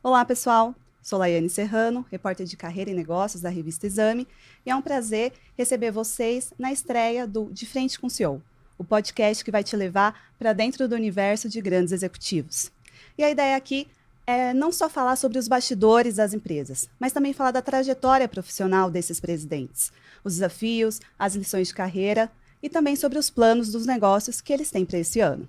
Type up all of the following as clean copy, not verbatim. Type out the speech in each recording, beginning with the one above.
Olá, pessoal. Sou Laiane Serrano, repórter de carreira e negócios da revista Exame, e é um prazer receber vocês na estreia do De Frente com o CEO, o podcast que vai te levar para dentro do universo de grandes executivos. E a ideia aqui é não só falar sobre os bastidores das empresas, mas também falar da trajetória profissional desses presidentes, os desafios, as lições de carreira e também sobre os planos dos negócios que eles têm para esse ano.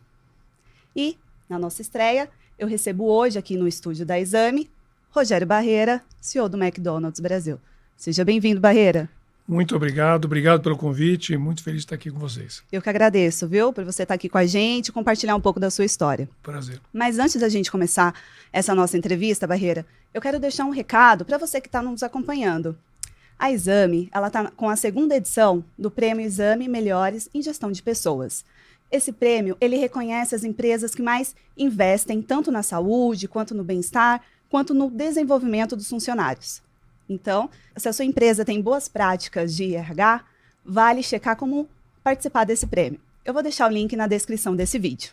E, na nossa estreia, eu recebo hoje aqui no estúdio da Exame, Rogério Barreira, CEO do McDonald's Brasil. Seja bem-vindo, Barreira. Muito obrigado pelo convite, muito feliz de estar aqui com vocês. Eu que agradeço, viu, por você estar aqui com a gente e compartilhar um pouco da sua história. Prazer. Mas antes da gente começar essa nossa entrevista, Barreira, eu quero deixar um recado para você que está nos acompanhando. A Exame, ela está com a segunda edição do Prêmio Exame Melhores em Gestão de Pessoas. Esse prêmio, ele reconhece as empresas que mais investem tanto na saúde, quanto no bem-estar, quanto no desenvolvimento dos funcionários. Então, se a sua empresa tem boas práticas de RH, vale checar como participar desse prêmio. Eu vou deixar o link na descrição desse vídeo.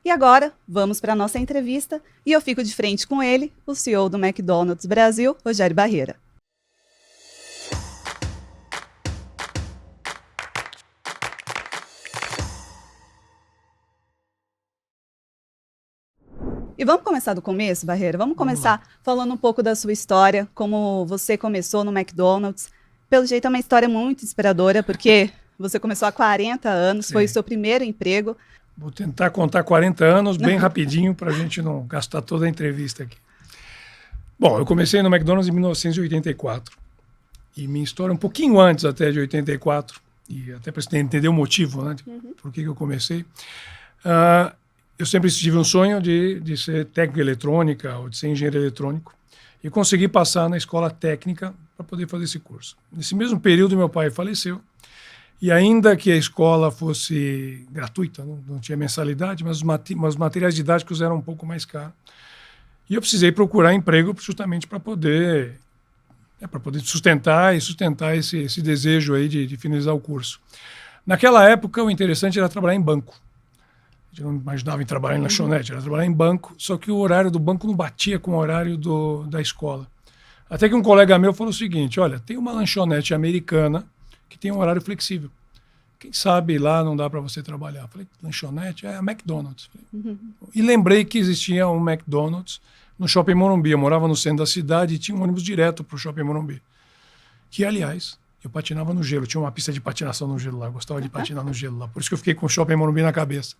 E agora, vamos para a nossa entrevista e eu fico de frente com ele, o CEO do McDonald's Brasil, Rogério Barreira. E vamos começar do começo, Barreira? Vamos começar falando um pouco da sua história, como você começou no McDonald's. Pelo jeito é uma história muito inspiradora, porque você começou há 40 anos, Sim. Foi o seu primeiro emprego. Vou tentar contar 40 anos bem rapidinho para a gente não gastar toda a entrevista aqui. Bom, eu comecei no McDonald's em 1984. E minha história é um pouquinho antes até de 84, e até para você entender o motivo, né, por que eu comecei. Eu sempre tive um sonho de ser técnico em eletrônica ou de ser engenheiro eletrônico e consegui passar na escola técnica para poder fazer esse curso. Nesse mesmo período, meu pai faleceu e ainda que a escola fosse gratuita, não tinha mensalidade, mas os materiais didáticos eram um pouco mais caros. E eu precisei procurar emprego justamente para poder sustentar esse desejo aí de finalizar o curso. Naquela época, o interessante era trabalhar em banco. Eu não imaginava em trabalhar em lanchonete, era trabalhar em banco, só que o horário do banco não batia com o horário da escola. Até que um colega meu falou o seguinte: olha, tem uma lanchonete americana que tem um horário flexível. Quem sabe lá não dá para você trabalhar? Eu falei, lanchonete? É a McDonald's. E lembrei que existia um McDonald's no Shopping Morumbi. Eu morava no centro da cidade e tinha um ônibus direto para o Shopping Morumbi. Que, aliás, eu patinava no gelo. Tinha uma pista de patinação no gelo lá. Eu gostava de patinar no gelo lá. Por isso que eu fiquei com o Shopping Morumbi na cabeça.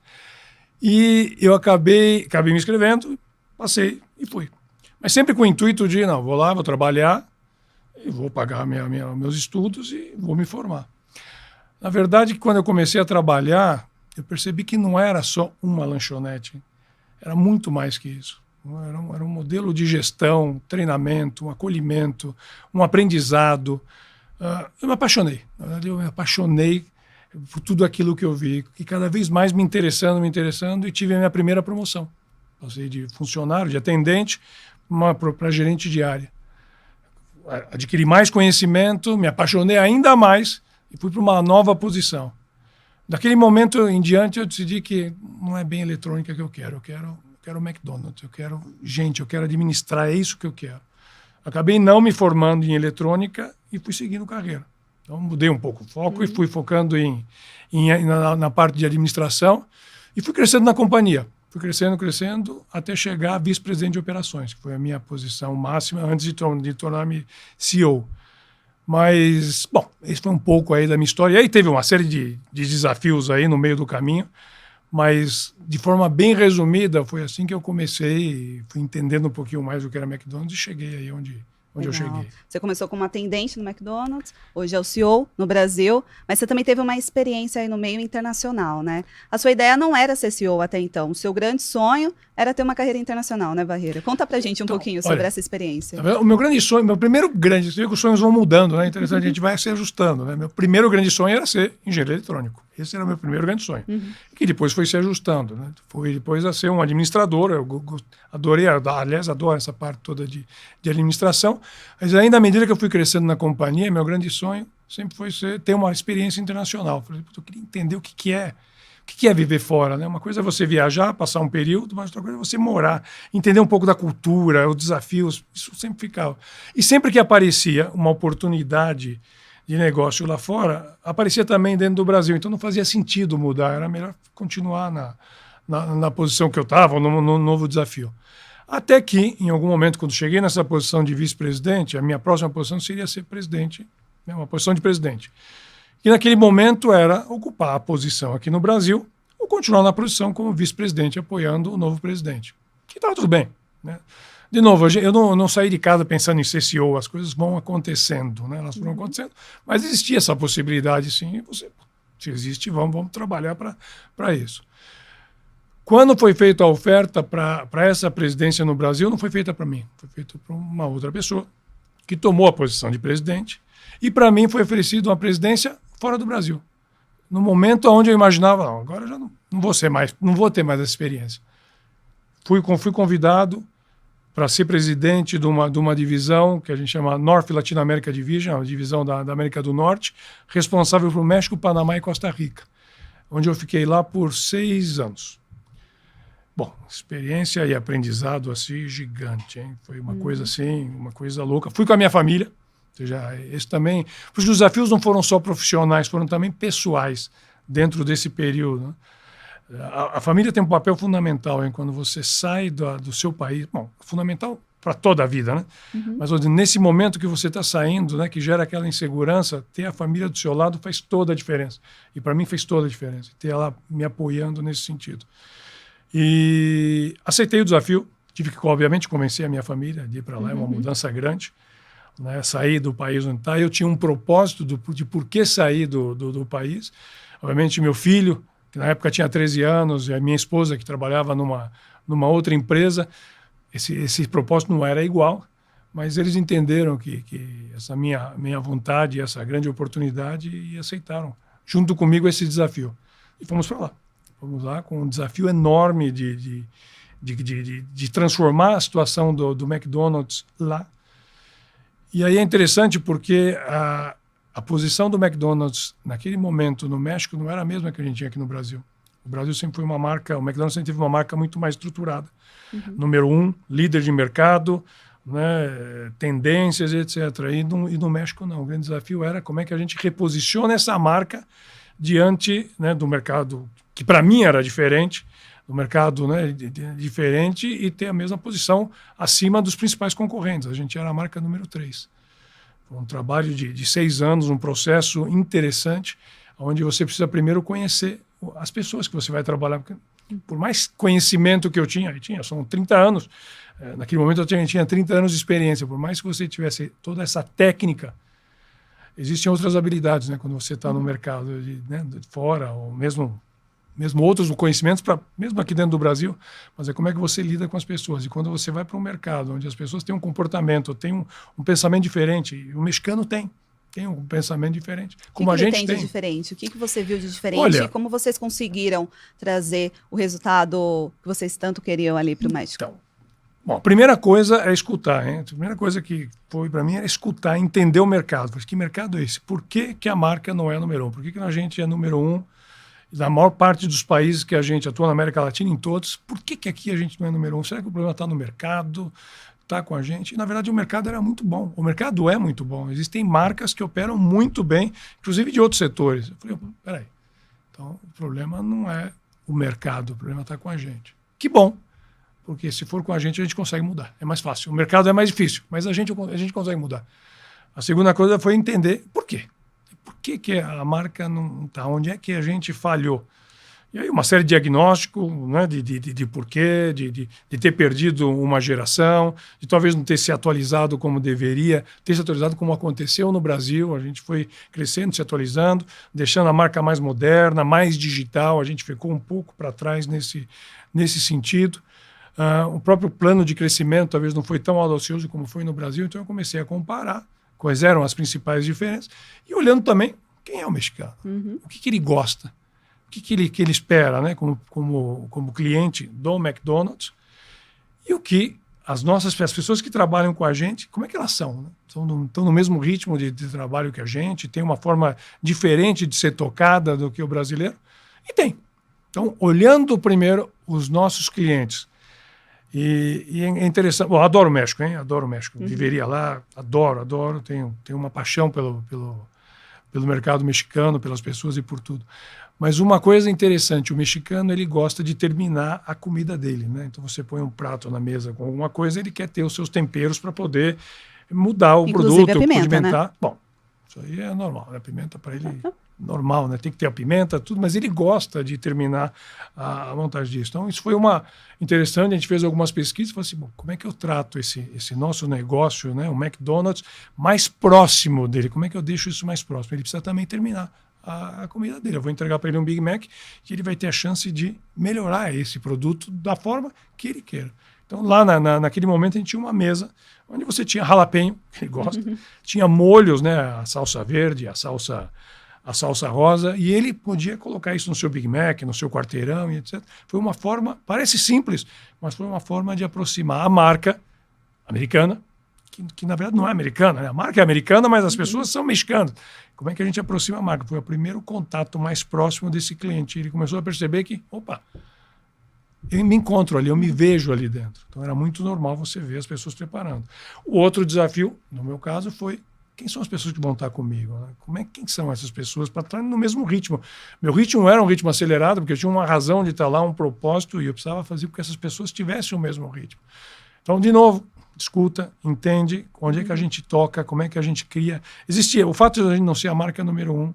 E eu acabei me inscrevendo, passei e fui. Mas sempre com o intuito de, não, vou lá, vou trabalhar, e vou pagar meus estudos e vou me formar. Na verdade, quando eu comecei a trabalhar, eu percebi que não era só uma lanchonete, era muito mais que isso. Era um modelo de gestão, treinamento, um acolhimento, um aprendizado. Eu me apaixonei. Na verdade, eu me apaixonei por tudo aquilo que eu vi, e cada vez mais me interessando, e tive a minha primeira promoção. Passei de funcionário, de atendente, para gerente de área. Adquiri mais conhecimento, me apaixonei ainda mais e fui para uma nova posição. Daquele momento em diante eu decidi que não é bem eletrônica que eu quero McDonald's, eu quero gente, eu quero administrar, é isso que eu quero. Acabei não me formando em eletrônica e fui seguindo carreira. Então, mudei um pouco o foco e fui focando na parte de administração e fui crescendo na companhia. Fui crescendo até chegar a vice-presidente de operações, que foi a minha posição máxima antes de tornar-me CEO. Mas, bom, esse foi um pouco aí da minha história. E aí teve uma série de desafios aí no meio do caminho, mas de forma bem resumida, foi assim que eu comecei, fui entendendo um pouquinho mais do que era McDonald's e cheguei aí onde eu cheguei. Você começou como atendente no McDonald's, hoje é o CEO no Brasil, mas você também teve uma experiência aí no meio internacional, né? A sua ideia não era ser CEO até então, o seu grande sonho era ter uma carreira internacional, né, Barreira? Conta pra gente um pouquinho sobre essa experiência. O meu grande sonho, meu primeiro grande, você vê que os sonhos vão mudando, né? Interessante, a gente vai se ajustando, né? Meu primeiro grande sonho era ser engenheiro eletrônico. Esse era o meu primeiro grande sonho. Que depois foi se ajustando, né? Foi depois a ser um administrador. Eu adoro essa parte toda de administração. Mas ainda à medida que eu fui crescendo na companhia, meu grande sonho sempre foi ter uma experiência internacional. Eu queria entender o que que é viver fora, né? Uma coisa é você viajar, passar um período, mas outra coisa é você morar, entender um pouco da cultura, os desafios, isso sempre ficava. E sempre que aparecia uma oportunidade de negócio lá fora, aparecia também dentro do Brasil. Então não fazia sentido mudar, era melhor continuar na posição que eu estava, no novo desafio. Até que, em algum momento, quando cheguei nessa posição de vice-presidente, a minha próxima posição seria ser presidente, né? Uma posição de presidente. E naquele momento era ocupar a posição aqui no Brasil ou continuar na posição como vice-presidente, apoiando o novo presidente. Que estava tudo bem, né? De novo, eu não saí de casa pensando em ser CEO, as coisas vão acontecendo, né? Elas foram acontecendo, mas existia essa possibilidade, sim, e se existe, vamos trabalhar para isso. Quando foi feita a oferta para essa presidência no Brasil, não foi feita para mim, foi feita para uma outra pessoa que tomou a posição de presidente, e para mim foi oferecida uma presidência fora do Brasil. No momento onde eu imaginava, não, agora eu já não vou ter mais essa experiência. Fui convidado para ser presidente de uma divisão que a gente chama North Latin America Division, uma divisão da América do Norte, responsável por México, Panamá e Costa Rica, onde eu fiquei lá por 6 anos. Bom, experiência e aprendizado assim gigante, hein? Foi uma coisa assim, uma coisa louca. Fui com a minha família, ou seja, esse também. Os desafios não foram só profissionais, foram também pessoais dentro desse período, né? A família tem um papel fundamental, hein? Quando você sai do seu país. Bom, fundamental para toda a vida, né? Mas nesse momento que você está saindo, né, que gera aquela insegurança, ter a família do seu lado faz toda a diferença. E para mim fez toda a diferença, ter ela me apoiando nesse sentido. E aceitei o desafio, tive que, obviamente, convencer a minha família de ir para lá, é uma mudança grande, né? Sair do país onde está. Eu tinha um propósito de por que sair do país. Obviamente, meu filho, que na época tinha 13 anos, e a minha esposa, que trabalhava numa outra empresa, esse propósito não era igual, mas eles entenderam que essa minha vontade, essa grande oportunidade, e aceitaram, junto comigo, esse desafio. E fomos para lá. Fomos lá com um desafio enorme de transformar a situação do McDonald's lá. E aí é interessante porque a posição do McDonald's naquele momento no México não era a mesma que a gente tinha aqui no Brasil. O Brasil sempre foi uma marca, o McDonald's sempre teve uma marca muito mais estruturada. Número 1, líder de mercado, né, tendências, etc. E no México não. O grande desafio era como é que a gente reposiciona essa marca diante, né, do mercado que para mim era diferente, do mercado, né, diferente, e ter a mesma posição acima dos principais concorrentes. A gente era a marca número 3. Foi um trabalho de 6 anos, um processo interessante, onde você precisa primeiro conhecer as pessoas que você vai trabalhar. Porque, por mais conhecimento que eu tinha, são 30 anos, naquele momento eu tinha 30 anos de experiência, por mais que você tivesse toda essa técnica, existem outras habilidades, né, quando você está no mercado né, de fora, ou mesmo outros conhecimentos, mesmo aqui dentro do Brasil, mas é como é que você lida com as pessoas. E quando você vai para um mercado onde as pessoas têm um comportamento, têm um pensamento diferente, e o mexicano tem um pensamento diferente, como a gente tem. De diferente? O que você viu de diferente? Olha, e como vocês conseguiram trazer o resultado que vocês tanto queriam ali para o México? Então, bom, a primeira coisa é escutar, hein? A primeira coisa que foi para mim era escutar, entender o mercado. Que mercado é esse? Por que a marca não é número 1? Por que a gente é número 1 na maior parte dos países que a gente atua na América Latina, em todos? Por que aqui a gente não é número 1? Será que o problema está no mercado? Está com a gente? E, na verdade, o mercado era muito bom. O mercado é muito bom. Existem marcas que operam muito bem, inclusive de outros setores. Eu falei, peraí. Então, o problema não é o mercado, o problema está com a gente. Que bom, porque se for com a gente consegue mudar. É mais fácil. O mercado é mais difícil, mas a gente consegue mudar. A segunda coisa foi entender por quê. Por que a marca não está? Onde é que a gente falhou? E aí uma série de diagnósticos, né, de porquê, de ter perdido uma geração, de talvez não ter se atualizado como deveria, ter se atualizado como aconteceu no Brasil. A gente foi crescendo, se atualizando, deixando a marca mais moderna, mais digital. A gente ficou um pouco para trás nesse sentido. O próprio plano de crescimento talvez não foi tão audacioso como foi no Brasil, então eu comecei a comparar quais eram as principais diferenças e olhando também quem é o mexicano, o que ele gosta, o que ele espera, né, como cliente do McDonald's, e o que as pessoas que trabalham com a gente, como é que elas são? Né? Estão no mesmo ritmo de trabalho que a gente, tem uma forma diferente de ser tocada do que o brasileiro, e tem. Então, olhando primeiro os nossos clientes. E é interessante. Bom, adoro o México, hein? Adoro o México. Viveria lá, adoro. Tenho uma paixão pelo mercado mexicano, pelas pessoas e por tudo. Mas uma coisa interessante, o mexicano ele gosta de terminar a comida dele, né? Então você põe um prato na mesa com alguma coisa, ele quer ter os seus temperos para poder mudar o Inclusive produto, a pimenta, condimentar. né? Bom, isso aí é normal, né? A pimenta para ele normal, né? Tem que ter a pimenta, tudo, mas ele gosta de terminar a montagem disso. Então isso foi uma interessante, a gente fez algumas pesquisas e falou assim, bom, como é que eu trato esse nosso negócio, né? O McDonald's mais próximo dele, como é que eu deixo isso mais próximo? Ele precisa também terminar a comida dele. Eu vou entregar para ele um Big Mac e ele vai ter a chance de melhorar esse produto da forma que ele queira. Então, lá naquele momento, a gente tinha uma mesa onde você tinha jalapeño, que ele gosta, tinha molhos, né, a salsa verde, a salsa rosa, e ele podia colocar isso no seu Big Mac, no seu quarteirão, e etc. Foi uma forma, parece simples, mas foi uma forma de aproximar a marca americana, que na verdade não é americana, né? A marca é americana, mas as pessoas são mexicanas. Como é que a gente aproxima a marca? Foi o primeiro contato mais próximo desse cliente. Ele começou a perceber que, opa, eu me encontro ali, eu me vejo ali dentro. Então era muito normal você ver as pessoas preparando. O outro desafio, no meu caso, foi quem são as pessoas que vão estar comigo? Né? Quem são essas pessoas para estar no mesmo ritmo? Meu ritmo não era um ritmo acelerado, porque eu tinha uma razão de estar lá, um propósito, e eu precisava fazer com que essas pessoas tivessem o mesmo ritmo. Então, de novo, escuta, entende onde é que a gente toca, como é que a gente cria. Existia o fato de a gente não ser a marca número 1,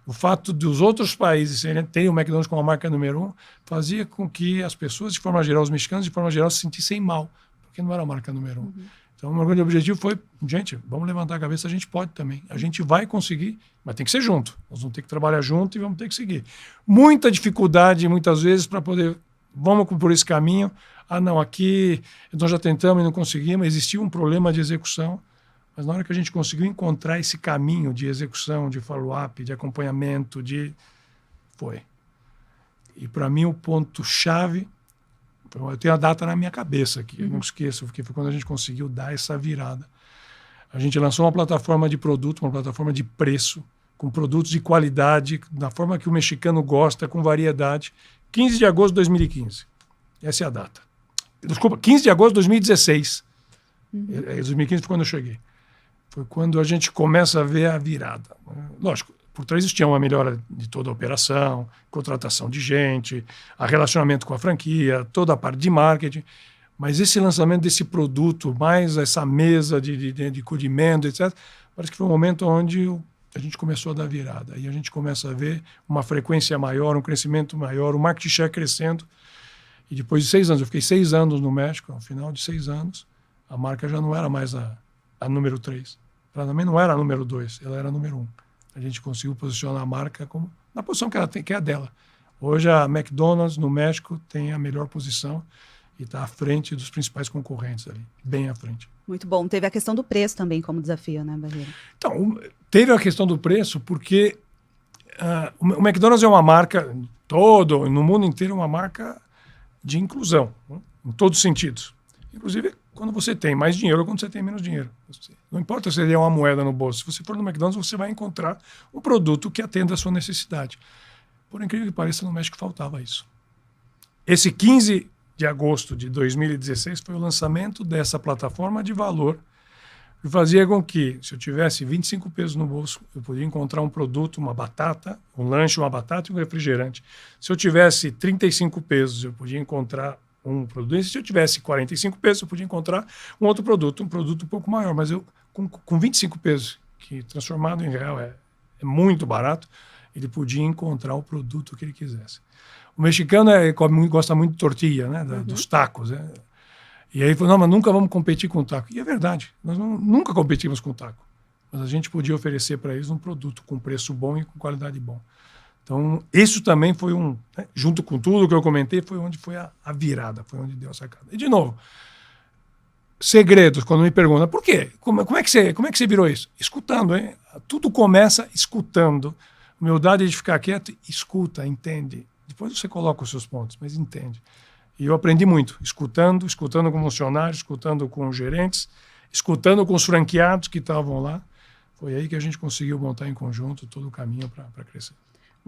o fato dos outros países terem o McDonald's como a marca número 1, fazia com que as pessoas, de forma geral, os mexicanos, de forma geral, se sentissem mal, porque não era a marca número 1. Então, o meu grande objetivo foi, gente, vamos levantar a cabeça, a gente pode também. A gente vai conseguir, mas tem que ser junto. Nós vamos ter que trabalhar junto e vamos ter que seguir. Muita dificuldade, muitas vezes, para poder, vamos por esse caminho. Ah, não, aqui nós já tentamos e não conseguimos. Existia um problema de execução, mas na hora que a gente conseguiu encontrar esse caminho de execução, de follow-up, de acompanhamento, foi. E para mim o ponto-chave, eu tenho a data na minha cabeça aqui, eu não esqueço, porque foi quando a gente conseguiu dar essa virada. A gente lançou uma plataforma de produto, uma plataforma de preço, com produtos de qualidade, da forma que o mexicano gosta, com variedade, 15 de agosto de 2015. Essa é a data. Desculpa, 15 de agosto de 2016. 2015 foi quando eu cheguei. Foi quando a gente começa a ver a virada. Lógico, por trás disso tinha uma melhora de toda a operação, contratação de gente, a relacionamento com a franquia, toda a parte de marketing. Mas esse lançamento desse produto, mais essa mesa de condimento, etc., parece que foi um momento onde a gente começou a dar virada. Aí a gente começa a ver uma frequência maior, um crescimento maior, o market share crescendo. E depois de 6 anos, eu fiquei 6 anos no México, ao final de 6 anos, a marca já não era mais a número 3. Ela também não era a número 2, ela era a número 1. A gente conseguiu posicionar a marca como na posição que ela tem, que é a dela. Hoje a McDonald's no México tem a melhor posição e está à frente dos principais concorrentes ali, bem à frente. Muito bom. Teve a questão do preço também como desafio, né, Barreira? Então, teve a questão do preço porque o McDonald's é uma marca, no mundo inteiro, uma marca de inclusão, né? Em todos os sentidos. Inclusive, quando você tem mais dinheiro ou quando você tem menos dinheiro. Não importa se ele é uma moeda no bolso. Se você for no McDonald's, você vai encontrar um produto que atenda à sua necessidade. Por incrível que pareça, no México faltava isso. Esse 15 de agosto de 2016 foi o lançamento dessa plataforma de valor que fazia com que, se eu tivesse 25 pesos no bolso, eu podia encontrar um produto, uma batata, um lanche, uma batata e um refrigerante. Se eu tivesse 35 pesos, eu podia encontrar um produto. E se eu tivesse 45 pesos, eu podia encontrar um outro produto, um produto um pouco maior. Mas eu, com 25 pesos, que transformado em real é muito barato, ele podia encontrar o produto que ele quisesse. O mexicano gosta muito de tortilha, né? Dos tacos, né? E aí ele falou, não, mas nunca vamos competir com o taco. E é verdade, nós nunca competimos com o taco. Mas a gente podia oferecer para eles um produto com preço bom e com qualidade bom. Então, isso também foi junto com tudo que eu comentei, foi onde foi a virada, foi onde deu a sacada. E, de novo, segredos, quando me perguntam, por quê? Como é que você virou isso? Escutando, hein? Tudo começa escutando. Humildade de ficar quieto, escuta, entende. Depois você coloca os seus pontos, mas entende. E eu aprendi muito, escutando com funcionários, escutando com gerentes, escutando com os franqueados que estavam lá. Foi aí que a gente conseguiu montar em conjunto todo o caminho para crescer.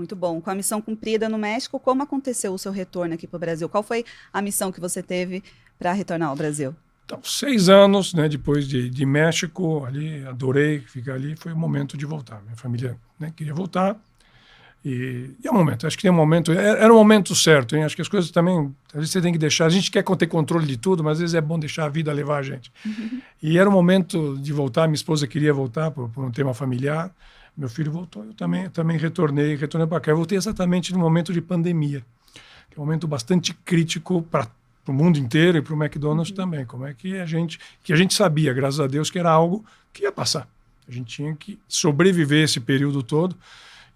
Muito bom. Com a missão cumprida no México, como aconteceu o seu retorno aqui para o Brasil? Qual foi a missão que você teve para retornar ao Brasil? Então, 6 anos, né, depois de México, ali, adorei ficar ali, foi o momento de voltar. Minha família, né, queria voltar. E é o momento, acho que tem um momento, era o momento certo, hein? Acho que as coisas também, às vezes você tem que deixar, a gente quer ter controle de tudo, mas às vezes é bom deixar a vida levar a gente. E era o momento de voltar, minha esposa queria voltar por um tema familiar, meu filho voltou, eu também retornei para cá. Eu voltei exatamente no momento de pandemia, que é um momento bastante crítico para o mundo inteiro e para o McDonald's também. Como é que a gente sabia, graças a Deus, que era algo que ia passar. A gente tinha que sobreviver esse período todo,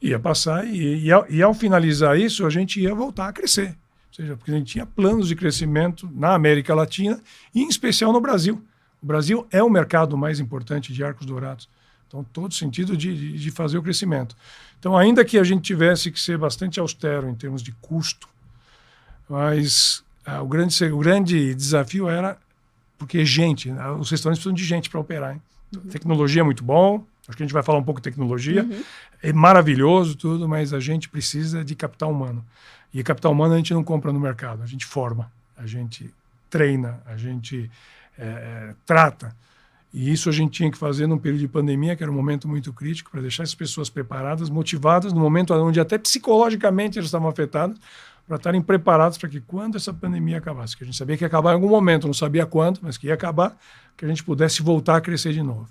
ia passar e ao finalizar isso, a gente ia voltar a crescer. Ou seja, porque a gente tinha planos de crescimento na América Latina e, em especial, no Brasil. O Brasil é o mercado mais importante de Arcos Dourados. Então, todo sentido de fazer o crescimento. Então, ainda que a gente tivesse que ser bastante austero em termos de custo, mas o grande desafio era porque os restaurantes precisam de gente para operar. Hein? Tecnologia é muito bom, acho que a gente vai falar um pouco de tecnologia, é maravilhoso tudo, mas a gente precisa de capital humano. E capital humano a gente não compra no mercado, a gente forma, a gente treina, a gente trata. E isso a gente tinha que fazer num período de pandemia, que era um momento muito crítico, para deixar as pessoas preparadas, motivadas, no momento onde até psicologicamente eles estavam afetados, para estarem preparados para que quando essa pandemia acabasse, que a gente sabia que ia acabar em algum momento, não sabia quando, mas que ia acabar, que a gente pudesse voltar a crescer de novo.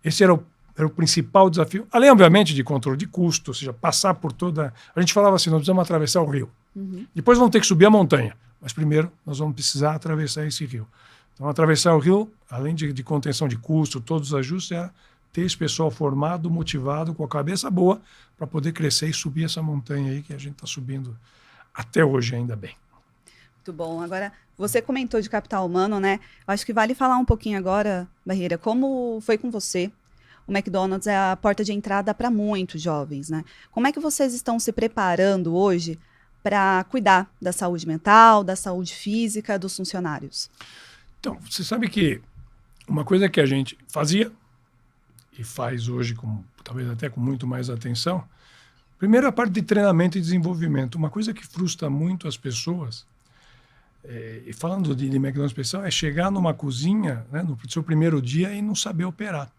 Esse era o principal desafio, além, obviamente, de controle de custo, ou seja, passar por toda... A gente falava assim, nós precisamos atravessar o rio. Depois vamos ter que subir a montanha, mas primeiro nós vamos precisar atravessar esse rio. Então, atravessar o rio, além de contenção de custo, todos os ajustes, era ter esse pessoal formado, motivado, com a cabeça boa, para poder crescer e subir essa montanha aí que a gente está subindo até hoje, ainda bem. Muito bom. Agora, você comentou de capital humano, né? Eu acho que vale falar um pouquinho agora, Barreira, como foi com você. O McDonald's é a porta de entrada para muitos jovens, né? Como é que vocês estão se preparando hoje para cuidar da saúde mental, da saúde física dos funcionários? Então, você sabe que uma coisa que a gente fazia e faz hoje, talvez até com muito mais atenção, primeiro a parte de treinamento e desenvolvimento. Uma coisa que frustra muito as pessoas, e falando de McDonald's especial, é chegar numa cozinha, né, no seu primeiro dia e não saber operar.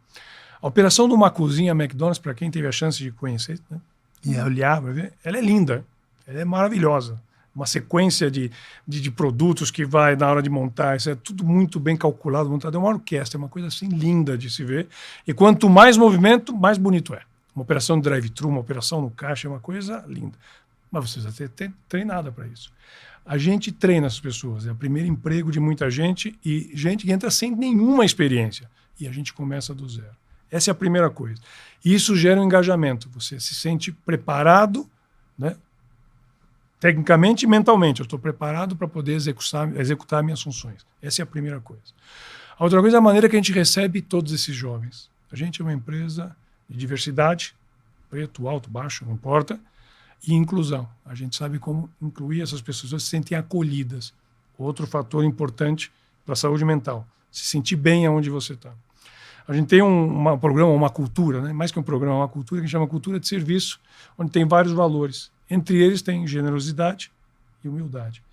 A operação de uma cozinha McDonald's, para quem teve a chance de conhecer, né, e olhar, vai ver, ela é linda, ela é maravilhosa. Uma sequência de produtos que vai na hora de montar, isso é tudo muito bem calculado, montado, é uma orquestra, é uma coisa assim linda de se ver. E quanto mais movimento, mais bonito é. Uma operação de drive-thru, uma operação no caixa, é uma coisa linda. Mas você precisa ter treinada para isso. A gente treina as pessoas, é o primeiro emprego de muita gente e gente que entra sem nenhuma experiência. E a gente começa do zero. Essa é a primeira coisa. E isso gera um engajamento. Você se sente preparado, né? Tecnicamente e mentalmente, eu estou preparado para poder executar minhas funções. Essa é a primeira coisa. A outra coisa é a maneira que a gente recebe todos esses jovens. A gente é uma empresa de diversidade, preto, alto, baixo, não importa, e inclusão. A gente sabe como incluir essas pessoas, se sentem acolhidas. Outro fator importante para a saúde mental, se sentir bem aonde você está. A gente tem um programa, uma cultura, né? Mais que um programa, uma cultura que a gente chama cultura de serviço, onde tem vários valores. Entre eles tem generosidade e humildade.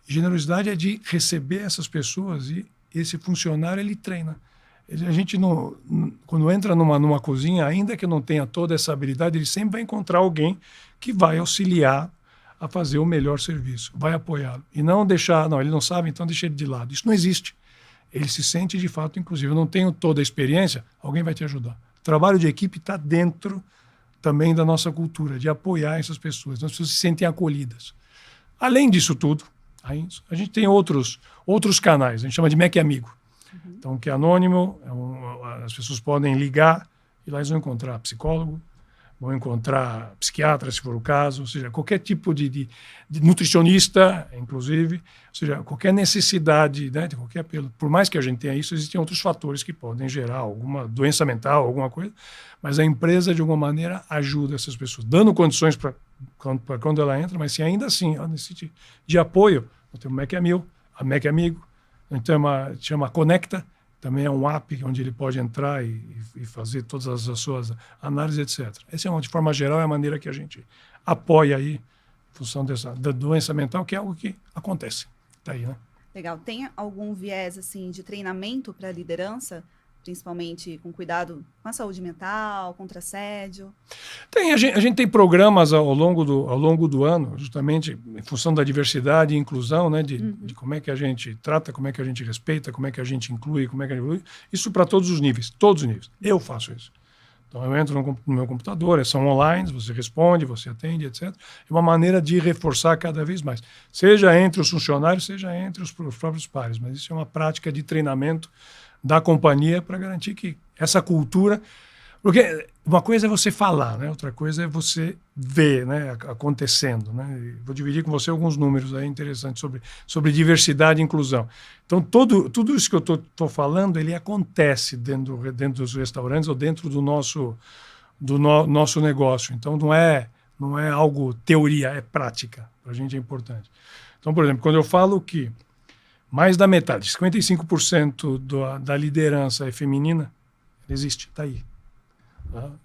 Generosidade é de receber essas pessoas e esse funcionário, ele treina. A gente, quando entra numa cozinha, ainda que não tenha toda essa habilidade, ele sempre vai encontrar alguém que vai auxiliar a fazer o melhor serviço, vai apoiá-lo. E não deixar, ele não sabe, então deixa ele de lado. Isso não existe. Ele se sente, de fato, inclusive, eu não tenho toda a experiência, alguém vai te ajudar. O trabalho de equipe está dentro também da nossa cultura, de apoiar essas pessoas. Então, as pessoas se sentem acolhidas. Além disso tudo, a gente tem outros canais, a gente chama de Mac Amigo. Então, que é anônimo, as pessoas podem ligar e lá eles vão encontrar psicólogo, vão encontrar psiquiatra, se for o caso, ou seja, qualquer tipo de nutricionista, inclusive, ou seja, qualquer necessidade, né, de qualquer apelo. Por mais que a gente tenha isso, existem outros fatores que podem gerar alguma doença mental, alguma coisa, mas a empresa, de alguma maneira, ajuda essas pessoas, dando condições para quando ela entra, mas se ainda assim ela necessita de apoio, nós temos a Mac Amigo, então chama Conecta, também é um app onde ele pode entrar e fazer todas as suas análises, etc. Essa, de forma geral, é a maneira que a gente apoia aí, em função da doença mental, que é algo que acontece. Tá aí, né? Legal. Tem algum viés assim de treinamento para liderança, principalmente com cuidado com a saúde mental, contra assédio? A gente tem programas ao longo do ano, justamente em função da diversidade e inclusão, né, de como é que a gente trata, como é que a gente respeita, como é que a gente inclui, como é que a gente evolui. Isso para todos os níveis, todos os níveis. Eu faço isso. Então, eu entro no meu computador, são online, você responde, você atende, etc. É uma maneira de reforçar cada vez mais, seja entre os funcionários, seja entre os próprios pares. Mas isso é uma prática de treinamento da companhia para garantir que essa cultura... Porque uma coisa é você falar, né? Outra coisa é você ver, né, acontecendo. Né? E vou dividir com você alguns números aí interessantes sobre diversidade e inclusão. Então, tudo isso que eu estou falando, ele acontece dentro dos restaurantes ou dentro do nosso negócio. Então, não é algo teoria, é prática. Para a gente é importante. Então, por exemplo, quando eu falo que mais da metade, 55% da liderança é feminina, existe, está aí.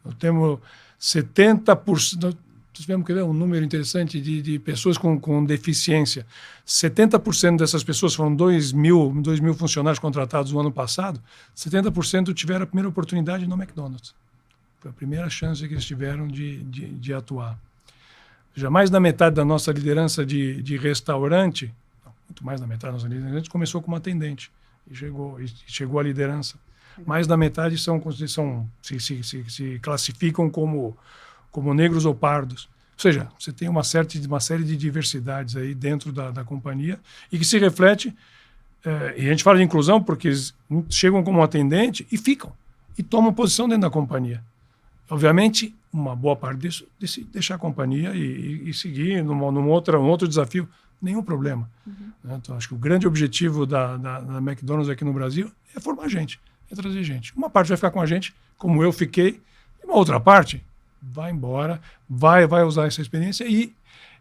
Nós temos 70%, tivemos que ver um número interessante de pessoas com deficiência. 70% dessas pessoas, foram 2 mil funcionários contratados no ano passado, 70% tiveram a primeira oportunidade no McDonald's. Foi a primeira chance que eles tiveram de atuar. Já mais da metade da nossa liderança de restaurante, muito mais da metade da nossa liderança, começou como atendente e chegou à liderança. Mais da metade se classificam como negros ou pardos. Ou seja, você tem uma série de diversidades aí dentro da companhia e que se reflete, e a gente fala de inclusão porque eles chegam como atendente e ficam, e tomam posição dentro da companhia. Obviamente, uma boa parte disso decide deixar a companhia e seguir num outro desafio, nenhum problema. Então, acho que o grande objetivo da McDonald's aqui no Brasil é formar gente. É trazer gente. Uma parte vai ficar com a gente, como eu fiquei, e uma outra parte vai embora, vai usar essa experiência. E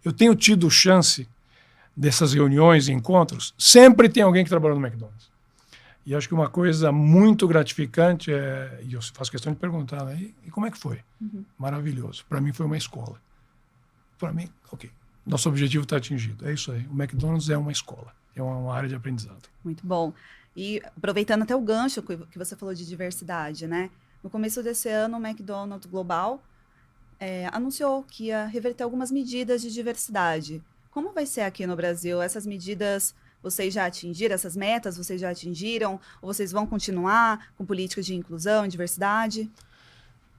eu tenho tido chance dessas reuniões e encontros, sempre tem alguém que trabalhou no McDonald's. E acho que uma coisa muito gratificante e eu faço questão de perguntar, né? E como é que foi? Maravilhoso. Para mim foi uma escola. Para mim, ok. Nosso objetivo está atingido. É isso aí. O McDonald's é uma escola. É uma área de aprendizado. Muito bom. E aproveitando até o gancho que você falou de diversidade, né? No começo desse ano, o McDonald's Global anunciou que ia reverter algumas medidas de diversidade. Como vai ser aqui no Brasil? Essas medidas, vocês já atingiram? Essas metas vocês já atingiram? Ou vocês vão continuar com políticas de inclusão e diversidade?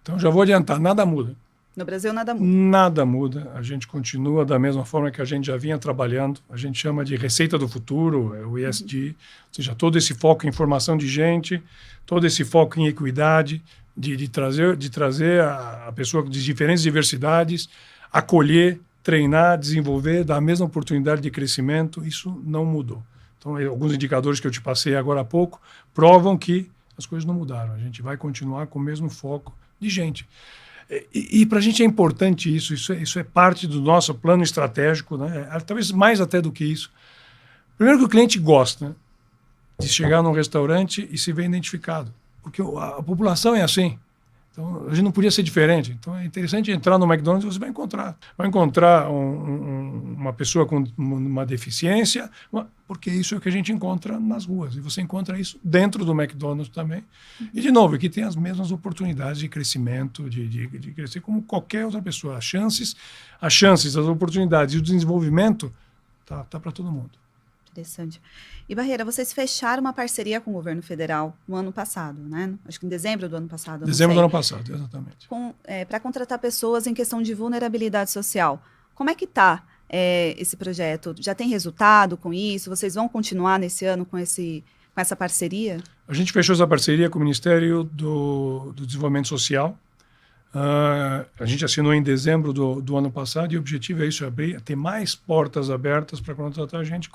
Então, já vou adiantar, nada muda. No Brasil, nada muda. Nada muda. A gente continua da mesma forma que a gente já vinha trabalhando. A gente chama de receita do futuro, o ESG. Ou seja, todo esse foco em formação de gente, todo esse foco em equidade, de trazer a pessoa de diferentes diversidades, acolher, treinar, desenvolver, dar a mesma oportunidade de crescimento. Isso não mudou. Então, alguns indicadores que eu te passei agora há pouco provam que as coisas não mudaram. A gente vai continuar com o mesmo foco de gente. E para a gente é importante isso é parte do nosso plano estratégico, né? Talvez mais até do que isso. Primeiro que o cliente gosta, né, de chegar num restaurante e se ver identificado, porque a população é assim. Então, a gente não podia ser diferente. Então, é interessante entrar no McDonald's e você vai encontrar uma pessoa com uma deficiência, porque isso é o que a gente encontra nas ruas. E você encontra isso dentro do McDonald's também. E, de novo, aqui tem as mesmas oportunidades de crescimento, de crescer como qualquer outra pessoa. As chances, as oportunidades e o desenvolvimento tá para todo mundo. Interessante. E, Barreira, vocês fecharam uma parceria com o governo federal no ano passado, né? Acho que em dezembro do ano passado. Dezembro do ano passado, exatamente. Para contratar pessoas em questão de vulnerabilidade social. Como é que está esse projeto? Já tem resultado com isso? Vocês vão continuar nesse ano com essa parceria? A gente fechou essa parceria com o Ministério do Desenvolvimento Social. A gente assinou em dezembro do ano passado e o objetivo é isso, ter mais portas abertas para contratar gente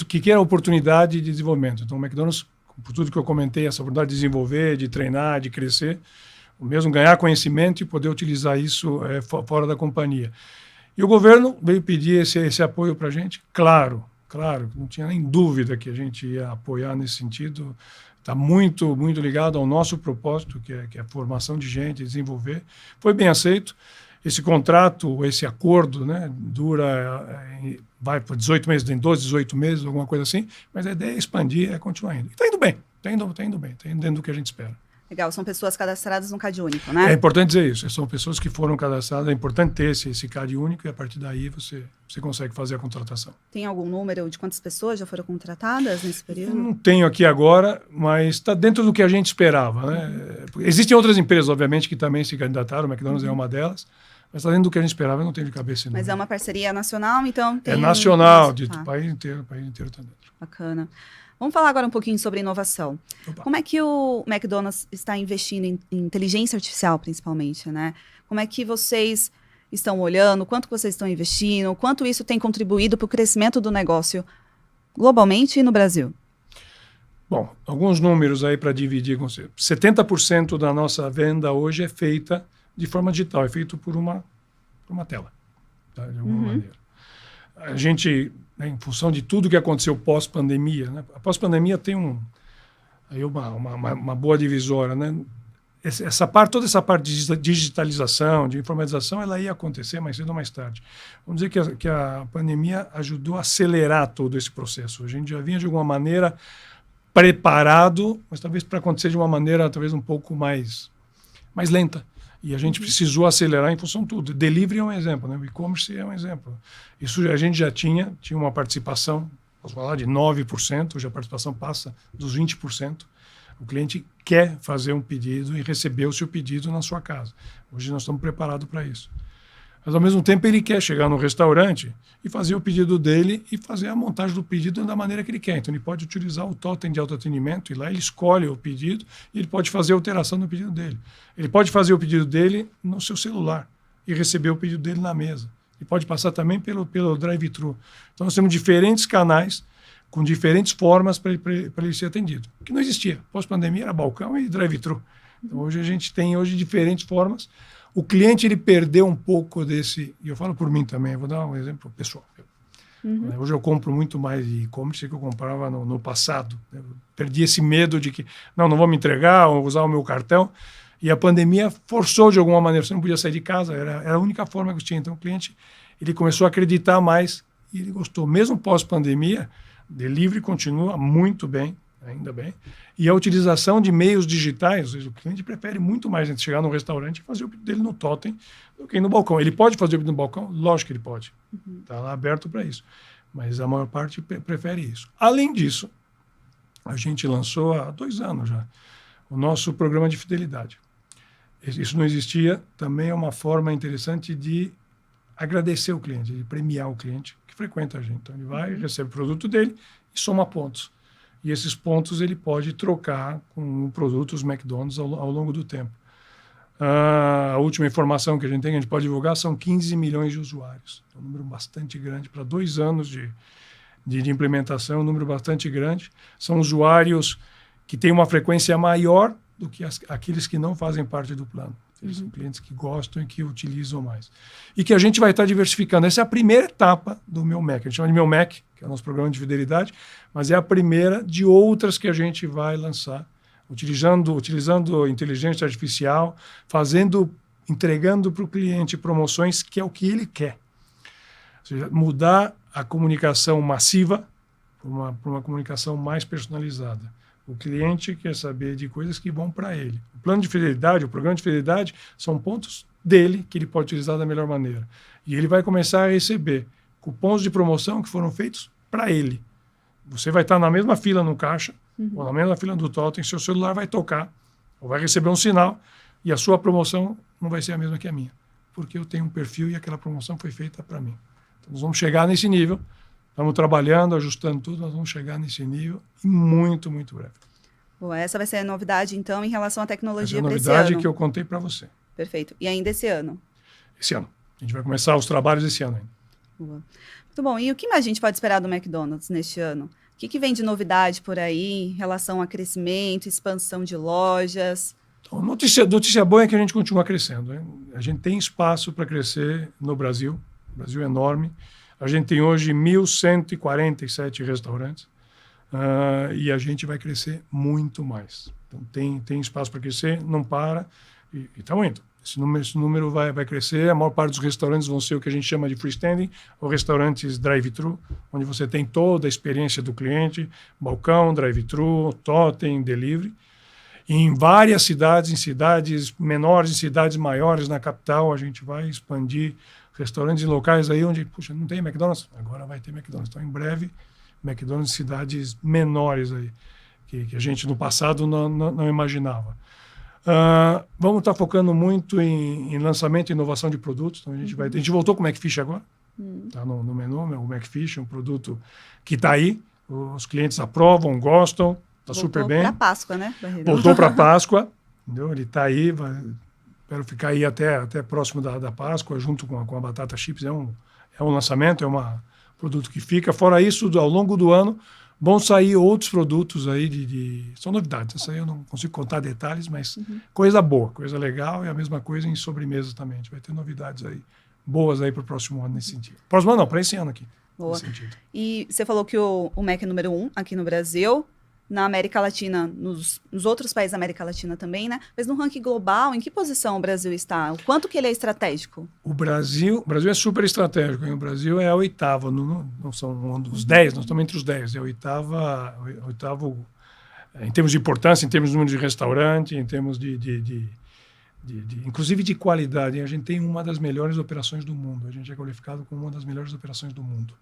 que quer a oportunidade de desenvolvimento. Então, o McDonald's, por tudo que eu comentei, essa oportunidade de desenvolver, de treinar, de crescer, o mesmo ganhar conhecimento e poder utilizar isso fora da companhia. E o governo veio pedir esse apoio para a gente, claro, não tinha nem dúvida que a gente ia apoiar nesse sentido. Está muito, muito ligado ao nosso propósito, que é a formação de gente, desenvolver. Foi bem aceito. Esse contrato, esse acordo, né, vai por 18 meses, tem 12, 18 meses, alguma coisa assim, mas a ideia é expandir, é continuar indo. E está indo bem, está indo bem, está indo dentro do que a gente espera. Legal, são pessoas cadastradas no CAD único, né? É importante dizer isso, são pessoas que foram cadastradas, é importante ter esse CAD único e a partir daí você consegue fazer a contratação. Tem algum número de quantas pessoas já foram contratadas nesse período? Não tenho aqui agora, mas está dentro do que a gente esperava, né? Existem outras empresas, obviamente, que também se candidataram, o McDonald's é uma delas, mas está dentro do que a gente esperava, eu não tenho de cabeça. Mas é uma parceria nacional, então tem... É nacional, de país inteiro está dentro. Bacana. Vamos falar agora um pouquinho sobre inovação. Opa. Como é que o McDonald's está investindo em inteligência artificial, principalmente, né? Como é que vocês estão olhando, quanto vocês estão investindo, quanto isso tem contribuído para o crescimento do negócio globalmente e no Brasil? Bom, alguns números aí para dividir com você. 70% da nossa venda hoje é feita de forma digital, é feito por uma tela, tá? De alguma maneira. A gente, né, em função de tudo que aconteceu pós-pandemia, né? A pós-pandemia tem uma boa divisória, né? Toda essa parte de digitalização, de informatização, ela ia acontecer mais cedo ou mais tarde. Vamos dizer que a pandemia ajudou a acelerar todo esse processo. A gente já vinha, de alguma maneira, preparado, mas talvez para acontecer de uma maneira talvez um pouco mais lenta. E a gente precisou acelerar em função de tudo. Delivery é um exemplo, né? O e-commerce é um exemplo. Isso a gente já tinha uma participação, posso falar de 9%, hoje a participação passa dos 20%. O cliente quer fazer um pedido e receber o seu pedido na sua casa. Hoje nós estamos preparados para isso. Mas, ao mesmo tempo, ele quer chegar no restaurante e fazer o pedido dele e fazer a montagem do pedido da maneira que ele quer. Então, ele pode utilizar o totem de autoatendimento e lá ele escolhe o pedido e ele pode fazer a alteração no pedido dele. Ele pode fazer o pedido dele no seu celular e receber o pedido dele na mesa. Ele pode passar também pelo drive-thru. Então, nós temos diferentes canais com diferentes formas para ele ser atendido. O que não existia. Pós-pandemia era balcão e drive-thru. Então, hoje a gente tem diferentes formas. O cliente ele perdeu um pouco desse, e eu falo por mim também, eu vou dar um exemplo pessoal. Hoje eu compro muito mais de e-commerce que eu comprava no passado. Eu perdi esse medo de que não vou me entregar, ou usar o meu cartão. E a pandemia forçou de alguma maneira, você não podia sair de casa, era a única forma que eu tinha. Então o cliente ele começou a acreditar mais e ele gostou. Mesmo pós-pandemia, delivery continua muito bem, ainda bem. E a utilização de meios digitais, ou seja, o cliente prefere muito mais a gente chegar no restaurante e fazer o pedido dele no totem do que no balcão. Ele pode fazer o pedido no balcão? Lógico que ele pode. Está lá aberto para isso. Mas a maior parte prefere isso. Além disso, a gente lançou há 2 anos já o nosso programa de fidelidade. Isso não existia. Também é uma forma interessante de agradecer o cliente, de premiar o cliente que frequenta a gente. Então, ele vai, recebe o produto dele e soma pontos. E esses pontos ele pode trocar com produtos McDonald's ao longo do tempo. A última informação que a gente pode divulgar, são 15 milhões de usuários. É um número bastante grande. Para 2 anos de implementação, é um número bastante grande. São usuários que têm uma frequência maior do que aqueles que não fazem parte do plano. Eles são clientes que gostam e que utilizam mais. E que a gente vai estar diversificando. Essa é a primeira etapa do Meu Mac. A gente chama de Meu Mac, que é o nosso programa de fidelidade, mas é a primeira de outras que a gente vai lançar, utilizando inteligência artificial, entregando para o cliente promoções que é o que ele quer. Ou seja, mudar a comunicação massiva para uma comunicação mais personalizada. O cliente quer saber de coisas que vão para ele. O plano de fidelidade, o programa de fidelidade, são pontos dele que ele pode utilizar da melhor maneira. E ele vai começar a receber cupons de promoção que foram feitos para ele. Você vai estar na mesma fila no caixa, ou na mesma fila do totem, seu celular vai tocar, ou vai receber um sinal, e a sua promoção não vai ser a mesma que a minha. Porque eu tenho um perfil e aquela promoção foi feita para mim. Então, nós vamos chegar nesse nível. Estamos trabalhando, ajustando tudo, nós vamos chegar nesse nível em muito, muito breve. Boa, essa vai ser a novidade, então, em relação à tecnologia para esse ano. Essa é a novidade que eu contei para você. Perfeito. E ainda esse ano? Esse ano. A gente vai começar os trabalhos esse ano ainda. Boa. Muito bom. E o que mais a gente pode esperar do McDonald's neste ano? O que vem de novidade por aí em relação a crescimento, expansão de lojas? Então, notícia boa é que a gente continua crescendo, hein? A gente tem espaço para crescer no Brasil. O Brasil é enorme. A gente tem hoje 1.147 restaurantes e a gente vai crescer muito mais. Então, tem espaço para crescer, não para e estamos indo. Esse número vai crescer. A maior parte dos restaurantes vão ser o que a gente chama de freestanding, ou restaurantes drive-thru, onde você tem toda a experiência do cliente, balcão, drive-thru, totem, delivery. E em várias cidades, em cidades menores, em cidades maiores, na capital, a gente vai expandir restaurantes em locais aí onde, puxa, não tem McDonald's, agora vai ter McDonald's. Então, em breve, McDonald's em cidades menores aí, que a gente no passado não imaginava. Vamos estar focando muito em lançamento e inovação de produtos. Então, a gente voltou com o McFish agora, está no menu. O McFish é um produto que está aí, os clientes aprovam, gostam, está super bem. Voltou para Páscoa, né, Barreira? Voltou para Páscoa, entendeu? Ele está aí, espero ficar aí até próximo da Páscoa, junto com a batata chips. É um lançamento, é um produto que fica. Fora isso, ao longo do ano, vão sair outros produtos aí são novidades. Isso aí eu não consigo contar detalhes, mas coisa boa, coisa legal, e a mesma coisa em sobremesas também. A gente vai ter novidades aí boas aí para o próximo ano nesse sentido. Próximo ano não, para esse ano aqui. Boa. Nesse sentido. E você falou que o Mac é número 1 aqui no Brasil, na América Latina, nos outros países da América Latina também, né? Mas no ranking global, em que posição o Brasil está? O quanto que ele é estratégico? O Brasil é super estratégico. Hein? O Brasil é a oitava, não são um dos 10, nós estamos entre os 10. É a oitavo em termos de importância, em termos de número de restaurante, em termos inclusive de qualidade. A gente tem uma das melhores operações do mundo. A gente é qualificado como uma das melhores operações do mundo.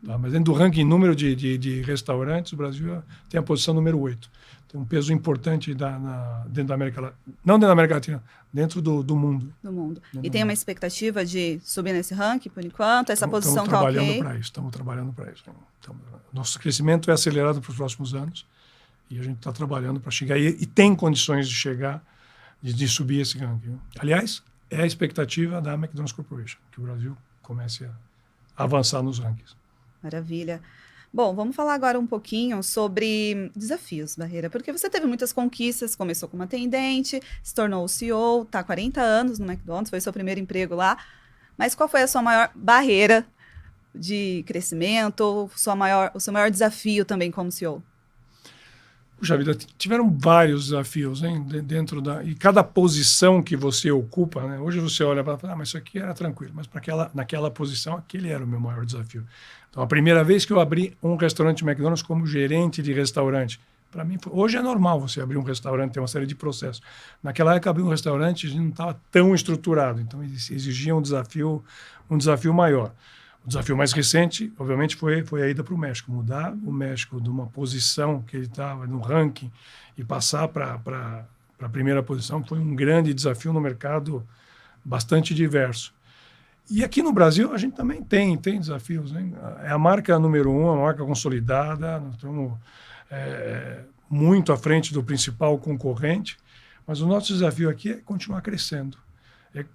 Tá? Mas dentro do ranking número de restaurantes, o Brasil tem a posição número 8. Tem um peso importante dentro da América Latina. Não dentro da América Latina, dentro do mundo. Do mundo. E tem uma expectativa de subir nesse ranking, por enquanto? Essa posição está ok? Estamos trabalhando para isso. Então, nosso crescimento é acelerado para os próximos anos e a gente está trabalhando para chegar e tem condições de chegar, de subir esse ranking. Aliás, é a expectativa da McDonald's Corporation, que o Brasil comece a avançar nos rankings. Maravilha. Bom, vamos falar agora um pouquinho sobre desafios, Barreira, porque você teve muitas conquistas, começou como atendente, se tornou o CEO, está há 40 anos no McDonald's, foi seu primeiro emprego lá, mas qual foi a sua maior barreira de crescimento, o seu maior desafio também como CEO? Puxa vida, tiveram vários desafios, hein, e cada posição que você ocupa, né, hoje você olha para falar, mas isso aqui era tranquilo, mas naquela posição, aquele era o meu maior desafio. Então, a primeira vez que eu abri um restaurante McDonald's como gerente de restaurante, para mim, hoje é normal você abrir um restaurante, ter uma série de processos. Naquela época, abrir um restaurante, a gente não estava tão estruturado, então exigia um desafio maior. O desafio mais recente, obviamente, foi a ida para o México. Mudar o México de uma posição que ele estava no ranking e passar para a primeira posição foi um grande desafio no mercado bastante diverso. E aqui no Brasil a gente também tem desafios. Hein? É a marca número 1, a marca consolidada, nós estamos muito à frente do principal concorrente, mas o nosso desafio aqui é continuar crescendo.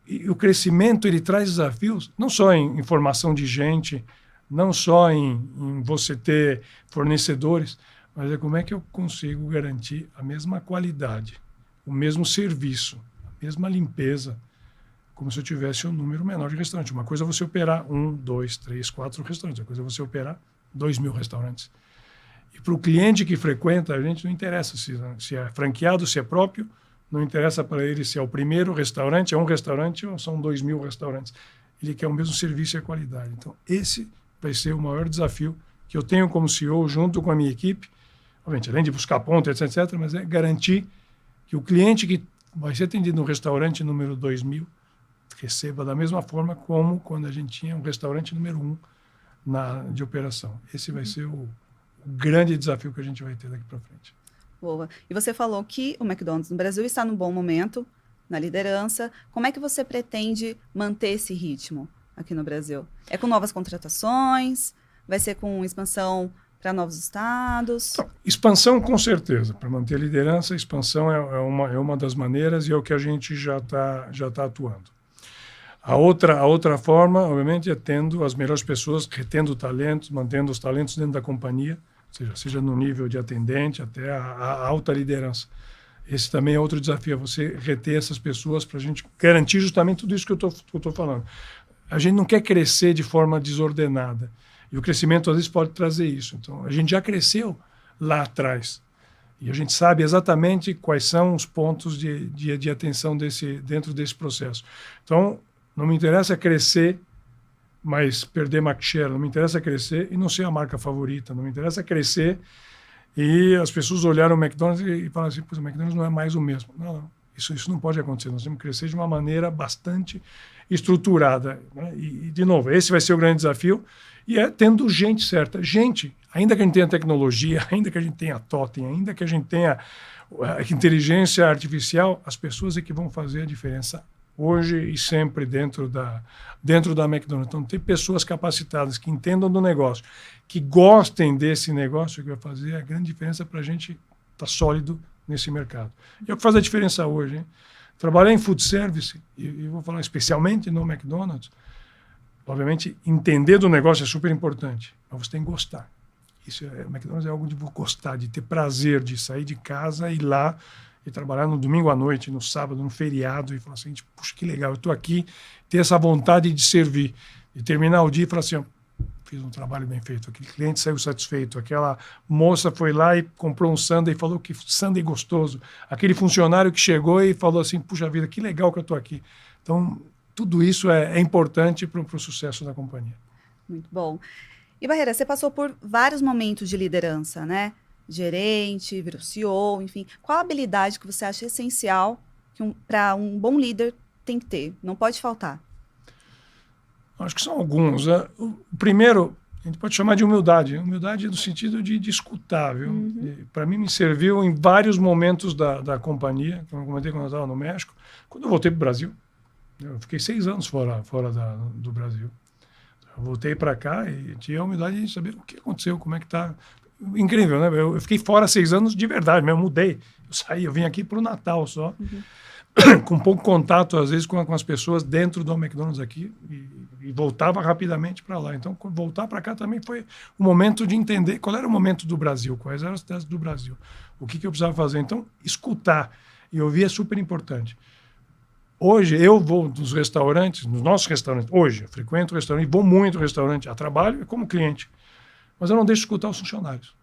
E o crescimento ele traz desafios, não só em formação de gente, não só em você ter fornecedores, mas é como é que eu consigo garantir a mesma qualidade, o mesmo serviço, a mesma limpeza, como se eu tivesse um número menor de restaurantes. Uma coisa é você operar 1, 2, 3, 4 restaurantes, outra coisa é você operar 2.000 restaurantes. E para o cliente que frequenta, a gente não interessa se é franqueado, se é próprio, não interessa para ele se é o primeiro restaurante, é um restaurante ou são 2.000 restaurantes. Ele quer o mesmo serviço e a qualidade. Então, esse vai ser o maior desafio que eu tenho como CEO junto com a minha equipe. Obviamente, além de buscar ponto, etc., mas é garantir que o cliente que vai ser atendido no restaurante número 2.000 receba da mesma forma como quando a gente tinha um restaurante número 1 de operação. Esse vai ser o grande desafio que a gente vai ter daqui para frente. Boa. E você falou que o McDonald's no Brasil está num bom momento, na liderança. Como é que você pretende manter esse ritmo aqui no Brasil? É com novas contratações? Vai ser com expansão para novos estados? Então, expansão, com certeza. Para manter a liderança, a expansão é uma das maneiras e é o que a gente já tá atuando. A outra forma, obviamente, é tendo as melhores pessoas, retendo talentos, mantendo os talentos dentro da companhia, seja no nível de atendente até a alta liderança. Esse também é outro desafio, é você reter essas pessoas para a gente garantir justamente tudo isso que eu estou falando. A gente não quer crescer de forma desordenada. E o crescimento, às vezes, pode trazer isso. Então, a gente já cresceu lá atrás. E a gente sabe exatamente quais são os pontos de atenção dentro desse processo. Então, não me interessa crescer, mas perder market share. Não me interessa crescer e não ser a marca favorita. Não me interessa crescer e as pessoas olharam o McDonald's e falaram assim, o McDonald's não é mais o mesmo. Não. Isso não pode acontecer. Nós temos que crescer de uma maneira bastante estruturada. Né? E, de novo, esse vai ser o grande desafio. E é tendo gente certa. Gente, ainda que a gente tenha tecnologia, ainda que a gente tenha totem, ainda que a gente tenha a inteligência artificial, as pessoas é que vão fazer a diferença hoje e sempre dentro da McDonald's. Então, ter pessoas capacitadas que entendam do negócio, que gostem desse negócio, que vai fazer a grande diferença para a gente estar sólido nesse mercado. E é o que faz a diferença hoje. Hein? Trabalhar em food service, e vou falar especialmente no McDonald's, obviamente, entender do negócio é super importante, mas você tem que gostar. McDonald's é algo de gostar, de ter prazer, de sair de casa e ir lá e trabalhar no domingo à noite, no sábado, no feriado, e falar assim, puxa, que legal, eu estou aqui, ter essa vontade de servir, e terminar o dia e falar assim, fiz um trabalho bem feito, aquele cliente saiu satisfeito, aquela moça foi lá e comprou um sundae e falou que sundae gostoso, aquele funcionário que chegou e falou assim, puxa vida, que legal que eu estou aqui. Então, tudo isso é importante para o sucesso da companhia. Muito bom. E, Barreira, você passou por vários momentos de liderança, né? Gerente, virou CEO, enfim. Qual a habilidade que você acha essencial para um bom líder tem que ter? Não pode faltar. Acho que são alguns. O primeiro, a gente pode chamar de humildade. Humildade no sentido de escutar, viu? Uhum. Para mim, me serviu em vários momentos da companhia, como eu comentei quando eu estava no México. Quando eu voltei para o Brasil, eu fiquei 6 anos fora do Brasil. Eu voltei para cá e tinha a humildade de saber o que aconteceu, como é que está. Incrível, né? Eu fiquei fora 6 anos de verdade, eu mudei. Eu saí, eu vim aqui para o Natal só, com pouco contato, às vezes, com as pessoas dentro do McDonald's aqui e voltava rapidamente para lá. Então, voltar para cá também foi o momento de entender qual era o momento do Brasil, quais eram as cidades do Brasil, o que eu precisava fazer. Então, escutar e ouvir é super importante. Hoje, eu vou nos restaurantes, nos nossos restaurantes, hoje, eu frequento o restaurante, vou muito ao restaurante a trabalho e como cliente, mas eu não deixo escutar os funcionários.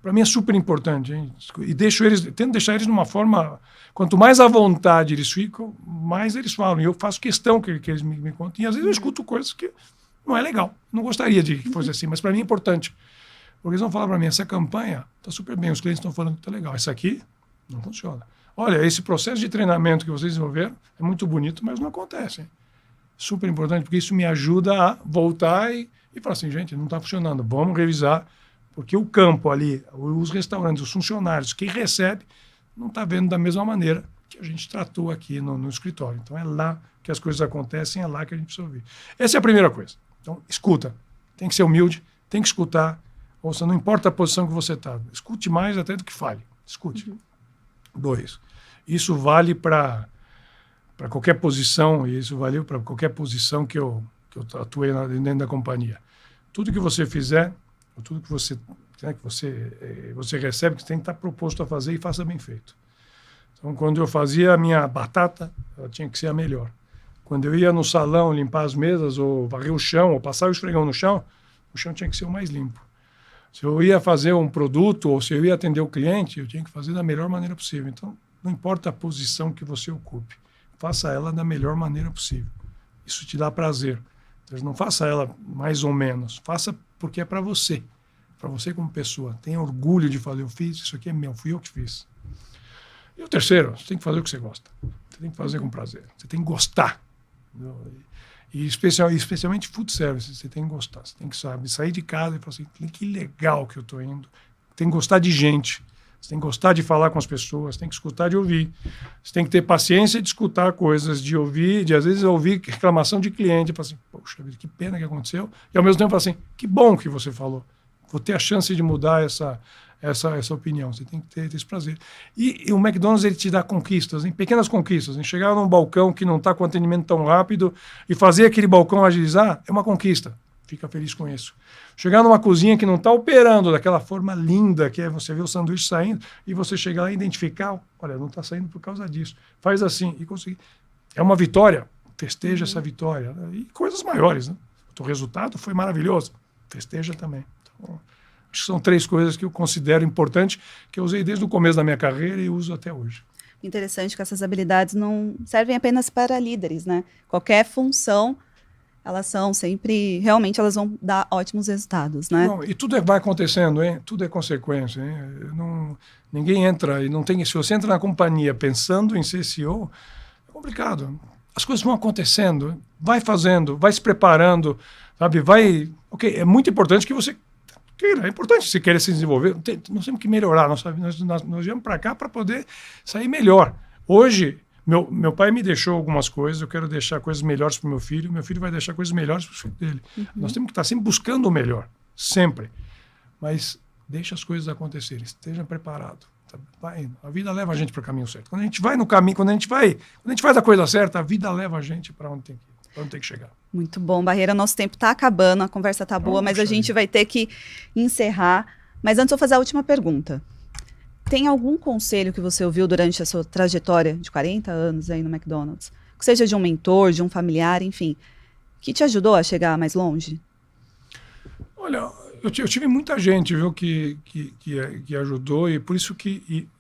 Para mim é super importante, hein? E tento deixar eles de uma forma, quanto mais à vontade eles ficam, mais eles falam. E eu faço questão que eles me contem. E às vezes eu escuto coisas que não é legal. Não gostaria de que fosse assim, mas para mim é importante. Porque eles vão falar para mim, essa campanha está super bem, os clientes estão falando que está legal. Essa aqui não funciona. Olha, esse processo de treinamento que vocês desenvolveram é muito bonito, mas não acontece. Hein? Super importante, porque isso me ajuda a voltar e falar assim, gente, não está funcionando, vamos revisar, porque o campo ali, os restaurantes, os funcionários, quem recebe, não está vendo da mesma maneira que a gente tratou aqui no escritório. Então, é lá que as coisas acontecem, é lá que a gente precisa ouvir. Essa é a primeira coisa. Então, escuta. Tem que ser humilde, tem que escutar. Ou seja, não importa a posição que você está. Escute mais até do que fale. Escute. 2. Isso vale para qualquer posição, e isso valeu para qualquer posição que eu atuei dentro da companhia. Tudo que você fizer, ou tudo que você recebe, que você tem que estar proposto a fazer e faça bem feito. Então, quando eu fazia a minha batata, ela tinha que ser a melhor. Quando eu ia no salão limpar as mesas, ou varrer o chão, ou passar o esfregão no chão, o chão tinha que ser o mais limpo. Se eu ia fazer um produto, ou se eu ia atender o cliente, eu tinha que fazer da melhor maneira possível. Então, não importa a posição que você ocupe, faça ela da melhor maneira possível. Isso te dá prazer. Então, não faça ela mais ou menos. Faça porque é para você como pessoa. Tenha orgulho de falar, eu fiz, isso aqui é meu, fui eu que fiz. E o terceiro, você tem que fazer o que você gosta. Você tem que fazer com prazer. Você tem que gostar. E especialmente food service, você tem que gostar. Você tem que sair de casa e falar assim, que legal que eu estou indo. Tem que gostar de gente. Você tem que gostar de falar com as pessoas, tem que escutar de ouvir. Você tem que ter paciência de escutar coisas, de ouvir, de às vezes ouvir reclamação de cliente, e falar assim, poxa vida, que pena que aconteceu. E ao mesmo tempo falar assim, que bom que você falou. Vou ter a chance de mudar essa opinião. Você tem que ter esse prazer. E o McDonald's, ele te dá conquistas, hein? Pequenas conquistas. Em chegar num balcão que não está com atendimento tão rápido e fazer aquele balcão agilizar é uma conquista. Fica feliz com isso. Chegar numa cozinha que não está operando daquela forma linda, que é você ver o sanduíche saindo, e você chegar lá e identificar, olha, não está saindo por causa disso. Faz assim e conseguir. É uma vitória. Festeja essa vitória. E coisas maiores, né? O teu resultado foi maravilhoso. Festeja também. Então, Acho que são 3 coisas que eu considero importantes, que eu usei desde o começo da minha carreira e uso até hoje. Interessante que essas habilidades não servem apenas para líderes, né? Qualquer função, elas são sempre, realmente elas vão dar ótimos resultados, né? Não, e tudo vai acontecendo, hein? Tudo é consequência. Hein? Ninguém entra e não tem. Se você entra na companhia pensando em ser CEO, é complicado. As coisas vão acontecendo, vai fazendo, vai se preparando, sabe? Ok, é muito importante que você queira. É importante você querer se desenvolver. Nós temos que melhorar. Nós viemos para cá para poder sair melhor. Hoje, meu pai me deixou algumas coisas, eu quero deixar coisas melhores para o meu filho vai deixar coisas melhores para o filho dele. Uhum. Nós temos que estar sempre buscando o melhor, sempre. Mas deixa as coisas acontecerem, esteja preparado. A vida leva a gente para o caminho certo. Quando a gente vai no caminho, quando a gente faz a coisa certa, a vida leva a gente para onde tem que chegar. Muito bom, Barreira. Nosso tempo está acabando, a conversa está boa, mas a gente vai ter que encerrar. Mas antes eu vou fazer a última pergunta. Tem algum conselho que você ouviu durante a sua trajetória de 40 anos aí no McDonald's, que seja de um mentor, de um familiar, enfim, que te ajudou a chegar mais longe? Olha, eu tive muita gente, viu, que ajudou, e por isso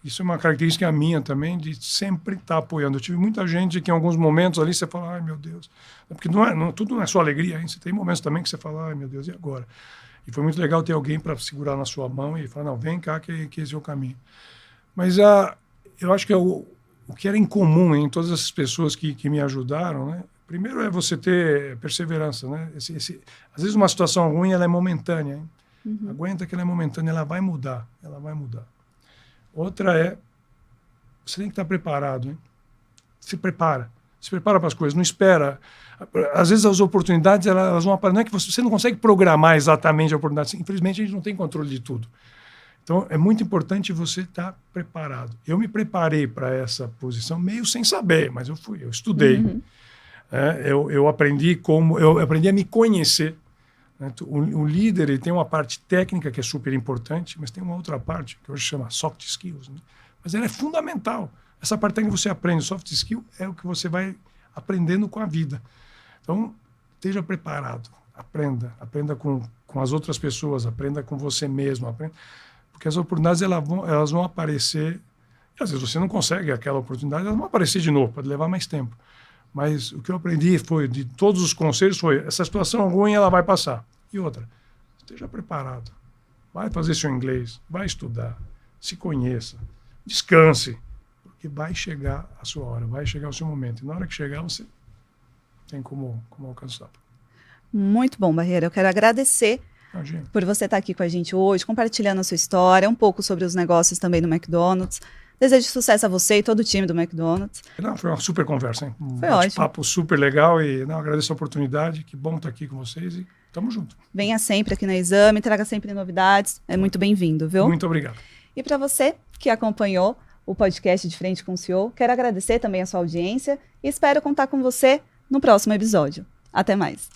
isso é uma característica minha também, de sempre estar apoiando. Eu tive muita gente que em alguns momentos ali você fala, ai meu Deus, porque tudo não é só alegria, hein? Você tem momentos também que você fala, ai meu Deus, e agora? E foi muito legal ter alguém para segurar na sua mão e falar, não, vem cá que esse é o caminho. Mas eu acho que o que era incomum em todas essas pessoas que me ajudaram, né? Primeiro é você ter perseverança, né? Às vezes uma situação ruim ela é momentânea, hein? Uhum. Aguenta que ela é momentânea, ela vai mudar. Outra é, você tem que estar preparado, hein? Se prepara para as coisas, não espera. Às vezes as oportunidades elas vão aparecer, não é que você não consegue programar exatamente a oportunidade, infelizmente a gente não tem controle de tudo. Então é muito importante você estar preparado. Eu me preparei para essa posição meio sem saber, mas eu estudei. Uhum. Eu aprendi a me conhecer. Né? O líder ele tem uma parte técnica que é super importante, mas tem uma outra parte que hoje chama soft skills, né? Mas ela é fundamental. Essa parte técnica que você aprende, soft skill, é o que você vai aprendendo com a vida. Então, esteja preparado, aprenda com as outras pessoas, aprenda com você mesmo, porque as oportunidades elas vão aparecer, e às vezes você não consegue aquela oportunidade, elas vão aparecer de novo, pode levar mais tempo. Mas o que eu aprendi de todos os conselhos foi, essa situação ruim ela vai passar. E outra, esteja preparado, vai fazer seu inglês, vai estudar, se conheça, descanse, porque vai chegar a sua hora, vai chegar o seu momento. E na hora que chegar, você tem como alcançar. Muito bom, Barreira. Eu quero agradecer por você estar aqui com a gente hoje, compartilhando a sua história, um pouco sobre os negócios também do McDonald's. Desejo sucesso a você e todo o time do McDonald's. Não, foi uma super conversa, hein? Foi ótimo. Papo super legal e agradeço a oportunidade. Que bom estar aqui com vocês e tamo junto. Venha sempre aqui no Exame, traga sempre novidades. É muito bem-vindo, viu? Muito obrigado. E para você que acompanhou o podcast De Frente com o CEO, quero agradecer também a sua audiência e espero contar com você no próximo episódio. Até mais.